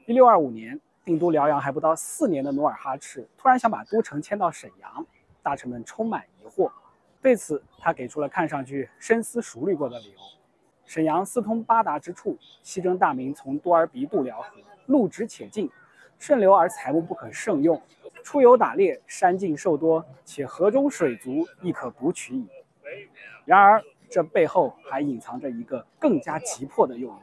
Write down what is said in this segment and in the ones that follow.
1625年，定都辽阳还不到4年的努尔哈赤突然想把都城迁到沈阳，大臣们充满疑惑。对此，他给出了看上去深思熟虑过的理由：沈阳四通八达之处，西征大明从多尔比渡辽河，路直且近，顺流而财物不可胜用。出游打猎，山径瘦多，且河中水足，亦可补取矣。然而，这背后还隐藏着一个更加急迫的诱因。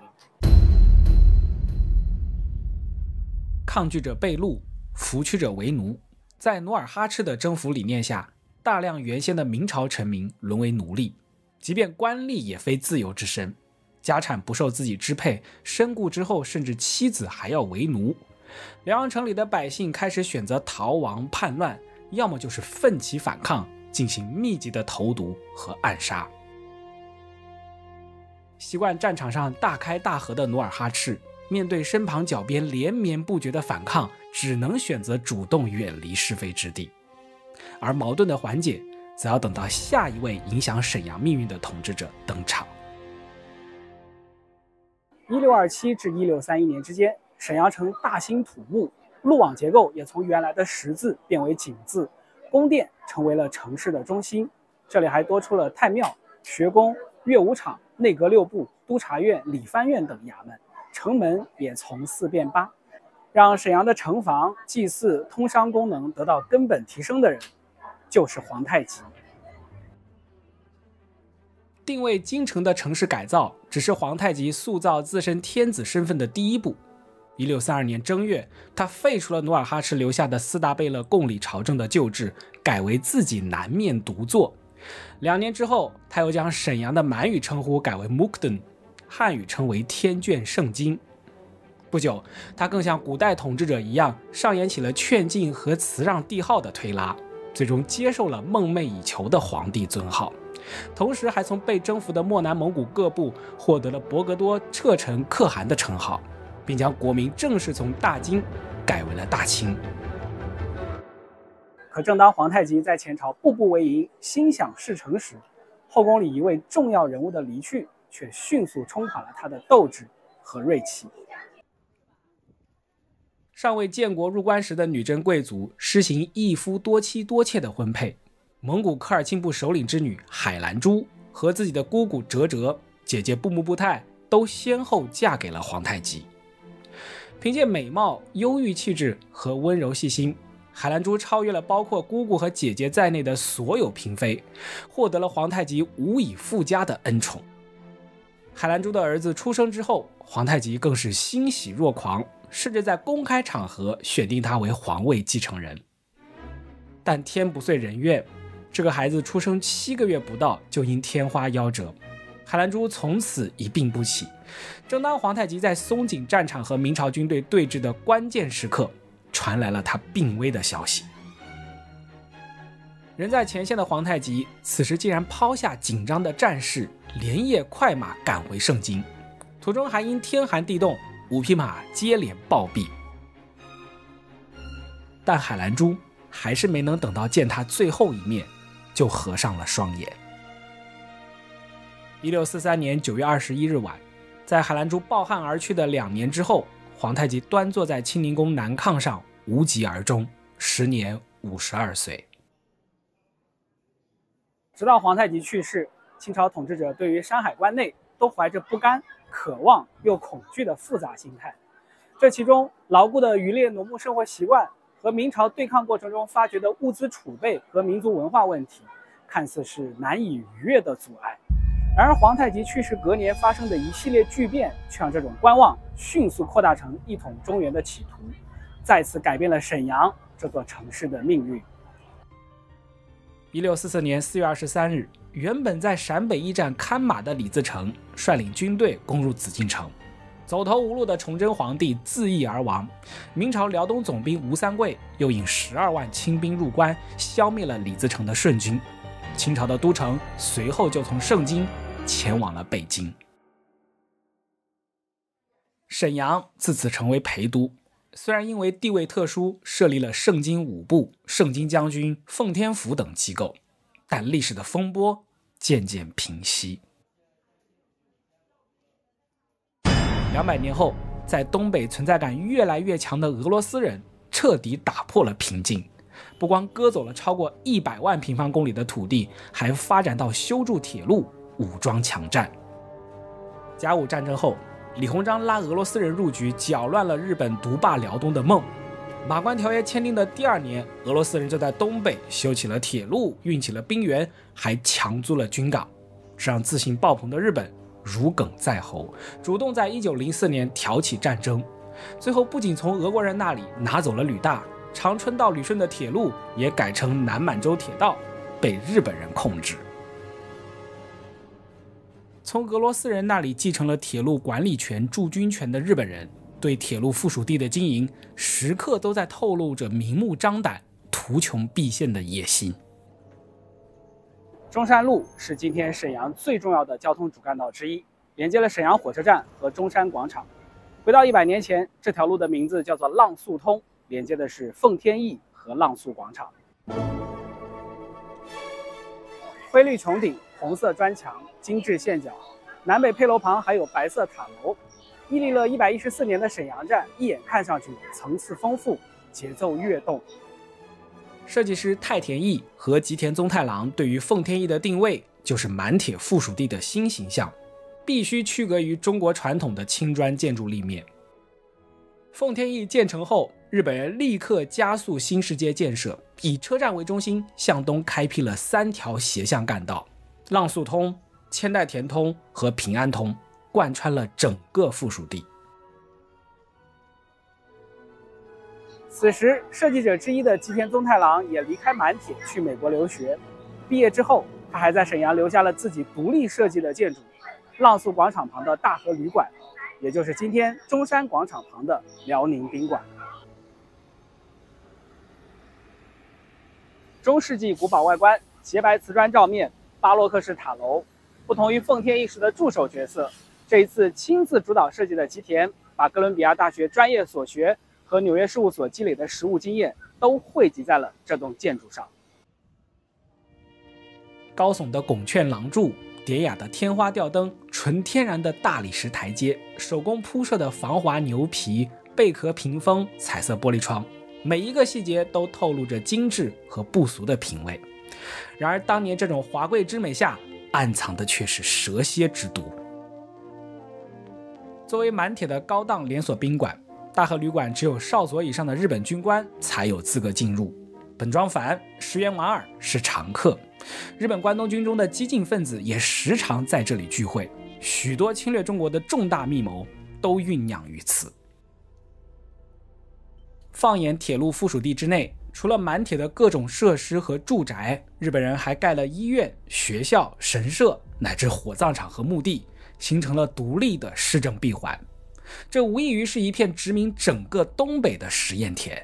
抗拒者被戮，服驱者为奴。在努尔哈赤的征服理念下，大量原先的明朝臣民沦为奴隶，即便官吏也非自由之身，家产不受自己支配，身故之后甚至妻子还要为奴。辽阳城里的百姓开始选择逃亡叛乱，要么就是奋起反抗，进行密集的投毒和暗杀。习惯战场上大开大合的努尔哈赤，面对身旁脚边连绵不绝的反抗，只能选择主动远离是非之地。而矛盾的缓解，则要等到下一位影响沈阳命运的统治者登场。1627至1631年之间，沈阳城大兴土木，路网结构也从原来的十字变为井字，宫殿成为了城市的中心。这里还多出了太庙、学宫、乐舞场、内阁六部、督察院、理藩院等衙门，城门也从4变8。让沈阳的城防、祭祀、通商功能得到根本提升的人，就是皇太极。定位京城的城市改造，只是皇太极塑造自身天子身份的第一步。1632年正月，他废除了努尔哈赤留下的4大贝勒共理朝政的旧制，改为自己南面独坐。2年之后，他又将沈阳的满语称呼改为 Mukden， 汉语称为天眷圣经。不久，他更像古代统治者一样，上演起了劝进和辞让帝号的推拉，最终接受了梦寐以求的皇帝尊号，同时还从被征服的漠南蒙古各部获得了博格多彻臣可汗的称号，并将国名正式从大金改为了大清。可正当皇太极在前朝步步为营，心想事成时，后宫里一位重要人物的离去，却迅速冲垮了他的斗志和锐气。尚未建国入关时的女真贵族施行一夫多妻多妾的婚配，蒙古科尔沁部首领之女海兰珠和自己的姑姑哲哲、姐姐布木布泰都先后嫁给了皇太极。凭借美貌、忧郁气质和温柔细心，海兰珠超越了包括姑姑和姐姐在内的所有嫔妃，获得了皇太极无以复加的恩宠。海兰珠的儿子出生之后，皇太极更是欣喜若狂，甚至在公开场合选定他为皇位继承人。但天不遂人愿，这个孩子出生7个月不到就因天花夭折，海兰珠从此一病不起。正当皇太极在松锦战场和明朝军队对峙的关键时刻，传来了他病危的消息。人在前线的皇太极此时竟然抛下紧张的战事，连夜快马赶回盛京，途中还因天寒地冻，5匹马接连暴毙。但海兰珠还是没能等到见他最后一面，就合上了双眼。1643年9月21日晚，在海兰珠抱憾而去的2年之后，皇太极端坐在清宁宫南炕上无疾而终，时年52岁。直到皇太极去世，清朝统治者对于山海关内都怀着不甘、渴望又恐惧的复杂心态。这其中牢固的渔猎农牧生活习惯和明朝对抗过程中发掘的物资储备和民族文化问题，看似是难以逾越的阻碍。然而皇太极去世隔年发生的一系列巨变，却让这种观望迅速扩大成一统中原的企图，再次改变了沈阳这座城市的命运。1644年4月23日，原本在陕北驿站看马的李自成率领军队攻入紫禁城，走投无路的崇祯皇帝自缢而亡。明朝辽东总兵吴三桂又引12万清兵入关，消灭了李自成的顺军。清朝的都城随后就从盛京前往了北京。沈阳自此成为陪都，虽然因为地位特殊设立了盛京武部、盛京将军、奉天府等机构，但历史的风波渐渐平息。200年后，在东北存在感越来越强的俄罗斯人彻底打破了平静，不光割走了超过100万平方公里的土地，还发展到修筑铁路、武装抢占。甲午战争后，李鸿章拉俄罗斯人入局，搅乱了日本独霸辽东的梦。马关条约签订的第2年，俄罗斯人就在东北修起了铁路，运起了兵员，还强租了军港，这让自信爆棚的日本如鲠在喉，主动在1904年挑起战争。最后不仅从俄国人那里拿走了旅大，长春到旅顺的铁路也改成南满洲铁道，被日本人控制。从俄罗斯人那里继承了铁路管理权、驻军权的日本人，对铁路附属地的经营时刻都在透露着明目张胆、图穷匕现的野心。中山路是今天沈阳最重要的交通主干道之一，连接了沈阳火车站和中山广场。回到100年前，这条路的名字叫做浪速通，连接的是奉天驿和浪速广场。灰绿穹顶、红色砖墙、精致线脚，南北配楼旁还有白色塔楼。屹立了114年的沈阳站，一眼看上去层次丰富，节奏跃动。设计师太田义和吉田宗太郎对于奉天驿的定位就是满铁附属地的新形象，必须区隔于中国传统的青砖建筑立面。奉天驿建成后，日本人立刻加速新世界建设，以车站为中心，向东开辟了3条斜向干道，浪速通、千代田通和平安通，贯穿了整个附属地。此时，设计者之一的吉田宗太郎也离开满铁去美国留学。毕业之后，他还在沈阳留下了自己独立设计的建筑——浪速广场旁的大和旅馆，也就是今天中山广场旁的辽宁宾馆。中世纪古堡外观，洁白瓷砖罩面，巴洛克式塔楼。不同于奉天驿时的助手角色，这一次亲自主导设计的吉田，把哥伦比亚大学专业所学和纽约事务所积累的实务经验都汇集在了这栋建筑上。高耸的拱券廊柱，典雅的天花吊灯，纯天然的大理石台阶，手工铺设的防滑牛皮、贝壳屏风、彩色玻璃窗，每一个细节都透露着精致和不俗的品味。然而当年这种华贵之美下，暗藏的却是蛇蝎之毒。作为满铁的高档连锁宾馆，大和旅馆只有少佐以上的日本军官才有资格进入，本庄繁、石原莞尔是常客。日本关东军中的激进分子也时常在这里聚会，许多侵略中国的重大密谋都酝酿于此。放眼铁路附属地之内，除了满铁的各种设施和住宅，日本人还盖了医院、学校、神社，乃至火葬场和墓地，形成了独立的市政闭环。这无异于是一片殖民整个东北的实验田。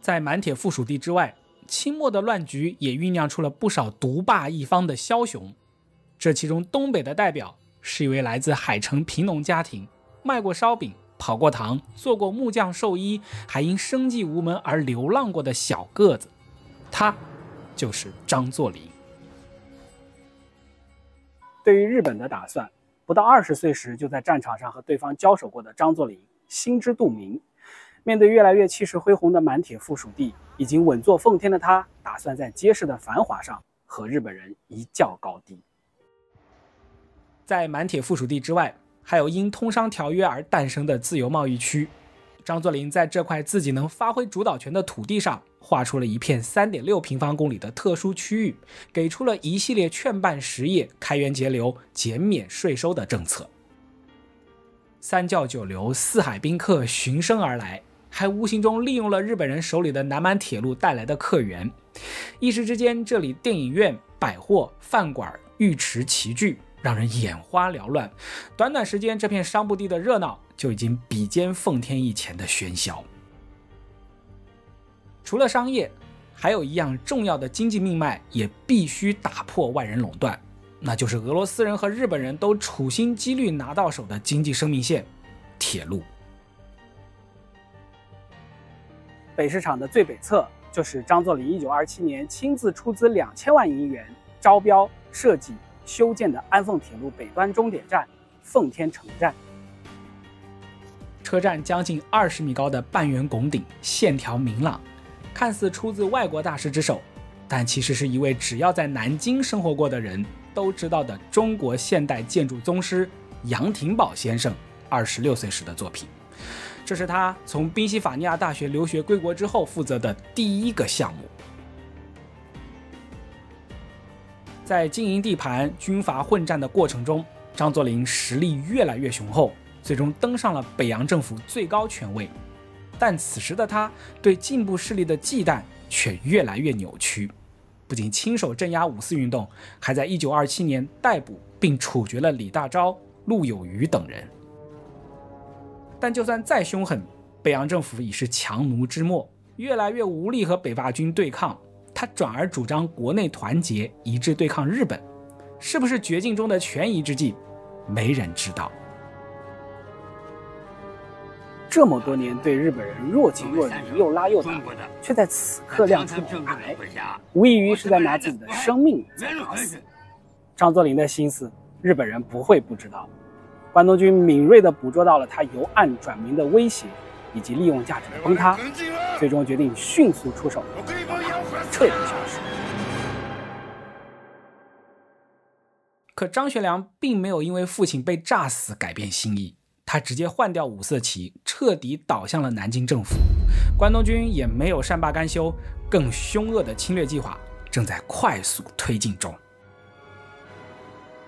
在满铁附属地之外，清末的乱局也酝酿出了不少独霸一方的枭雄。这其中东北的代表是一位来自海城贫农家庭，卖过烧饼、跑过堂、做过木匠寿衣，还因生计无门而流浪过的小个子，他就是张作霖。对于日本的打算，不到20岁时就在战场上和对方交手过的张作霖心知肚明。面对越来越气势恢宏的满铁附属地，已经稳坐奉天的他，打算在街市的繁华上和日本人一较高低。在满铁附属地之外，还有因通商条约而诞生的自由贸易区。张作霖在这块自己能发挥主导权的土地上，划出了一片3.6平方公里的特殊区域，给出了一系列劝办实业、开源节流、减免税收的政策。三教九流、四海宾客循声而来，还无形中利用了日本人手里的南满铁路带来的客源。一时之间，这里电影院、百货、饭馆、浴池齐聚，让人眼花缭乱。短短时间，这片商埠地的热闹就已经比肩奉天驿前的喧嚣。除了商业，还有一样重要的经济命脉也必须打破外人垄断，那就是俄罗斯人和日本人都处心积虑拿到手的经济生命线——铁路。北市场的最北侧，就是张作霖1927年亲自出资2000万银元招标、设计、修建的安奉铁路北端终点站奉天城站。车站将近20米高的半圆拱顶线条明朗，看似出自外国大师之手，但其实是一位只要在南京生活过的人都知道的中国现代建筑宗师杨廷宝先生26岁时的作品。这是他从宾夕法尼亚大学留学归国之后负责的第一个项目。在经营地盘、军阀混战的过程中，张作霖实力越来越雄厚，最终登上了北洋政府最高权位。但此时的他对进步势力的忌惮却越来越扭曲，不仅亲手镇压五四运动，还在1927年逮捕并处决了李大钊、陆有余等人。但就算再凶狠，北洋政府已是强弩之末，越来越无力和北伐军对抗，他转而主张国内团结一致对抗日本，是不是绝境中的权宜之计，没人知道。这么多年对日本人若即若离又拉又打，却在此刻亮出底牌，无异于是在拿自己的生命在打死。张作霖的心思，日本人不会不知道。关东军敏锐地捕捉到了他由暗转明的威胁，以及利用价值的崩塌，最终决定迅速出手，让他彻底消失。可张学良并没有因为父亲被炸死改变心意，他直接换掉五色旗，彻底倒向了南京政府。关东军也没有善罢甘休，更凶恶的侵略计划正在快速推进中。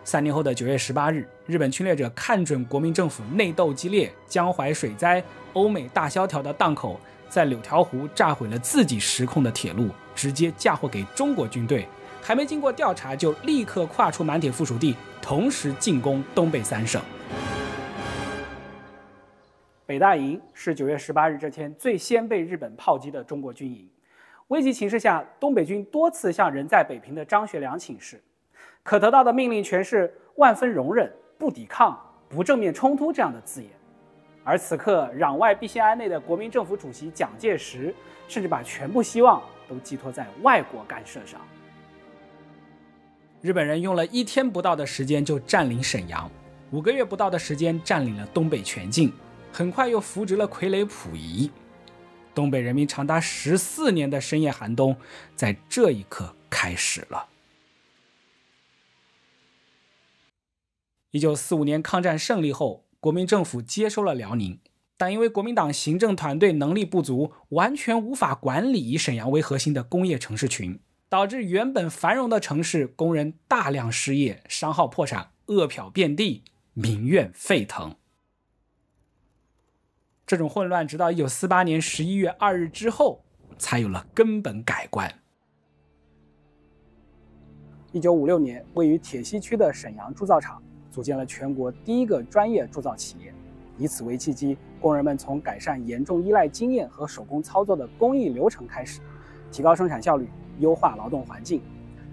3年后的9月18日，日本侵略者看准国民政府内斗激烈、江淮水灾、欧美大萧条的档口，在柳条湖炸毁了自己实控的铁路，直接嫁祸给中国军队，还没经过调查就立刻跨出满铁附属地，同时进攻东北3省。北大营是9月18日这天最先被日本炮击的中国军营。危急情势下，东北军多次向人在北平的张学良请示，可得到的命令全是万分容忍、不抵抗、不正面冲突这样的字眼。而此刻攘外必先安内的国民政府主席蒋介石，甚至把全部希望都寄托在外国干涉上。日本人用了1天不到的时间就占领沈阳，5个月不到的时间占领了东北全境，很快又扶植了傀儡溥仪。东北人民长达14年的深夜寒冬，在这一刻开始了。1945年抗战胜利后，国民政府接收了辽宁，但因为国民党行政团队能力不足，完全无法管理以沈阳为核心的工业城市群，导致原本繁荣的城市工人大量失业，商号破产，饿殍遍地，民怨沸腾。这种混乱直到1948年11月2日之后才有了根本改观。1956年，位于铁西区的沈阳铸造厂组建了全国第一个专业铸造企业，以此为契机，工人们从改善严重依赖经验和手工操作的工艺流程开始，提高生产效率，优化劳动环境。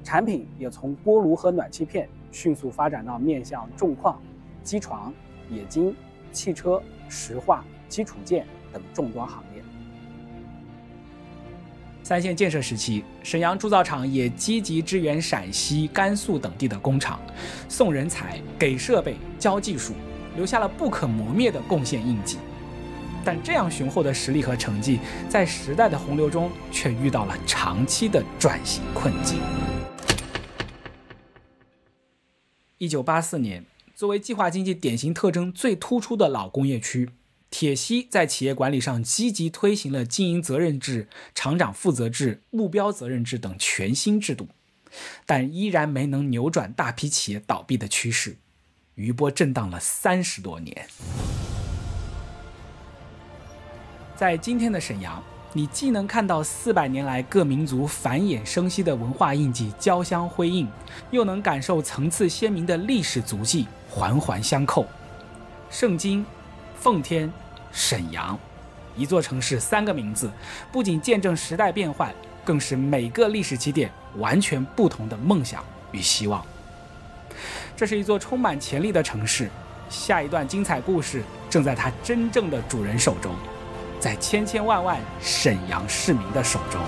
产品也从锅炉和暖气片迅速发展到面向重矿、机床、冶金、汽车、石化、基础件等众多行业。3线建设时期，沈阳铸造厂也积极支援陕西、甘肃等地的工厂，送人才、给设备、教技术，留下了不可磨灭的贡献印记。但这样雄厚的实力和成绩，在时代的洪流中却遇到了长期的转型困境。1984年，作为计划经济典型特征最突出的老工业区，铁西在企业管理上积极推行了经营责任制、厂长负责制、目标责任制等全新制度，但依然没能扭转大批企业倒闭的趋势，余波震荡了30多年。在今天的沈阳，你既能看到400年来各民族繁衍生息的文化印记交相辉映，又能感受层次鲜明的历史足迹环环相扣。盛京、奉天、沈阳，一座城市3个名字，不仅见证时代变换，更是每个历史起点完全不同的梦想与希望。这是一座充满潜力的城市，下一段精彩故事正在它真正的主人手中，在千千万万沈阳市民的手中。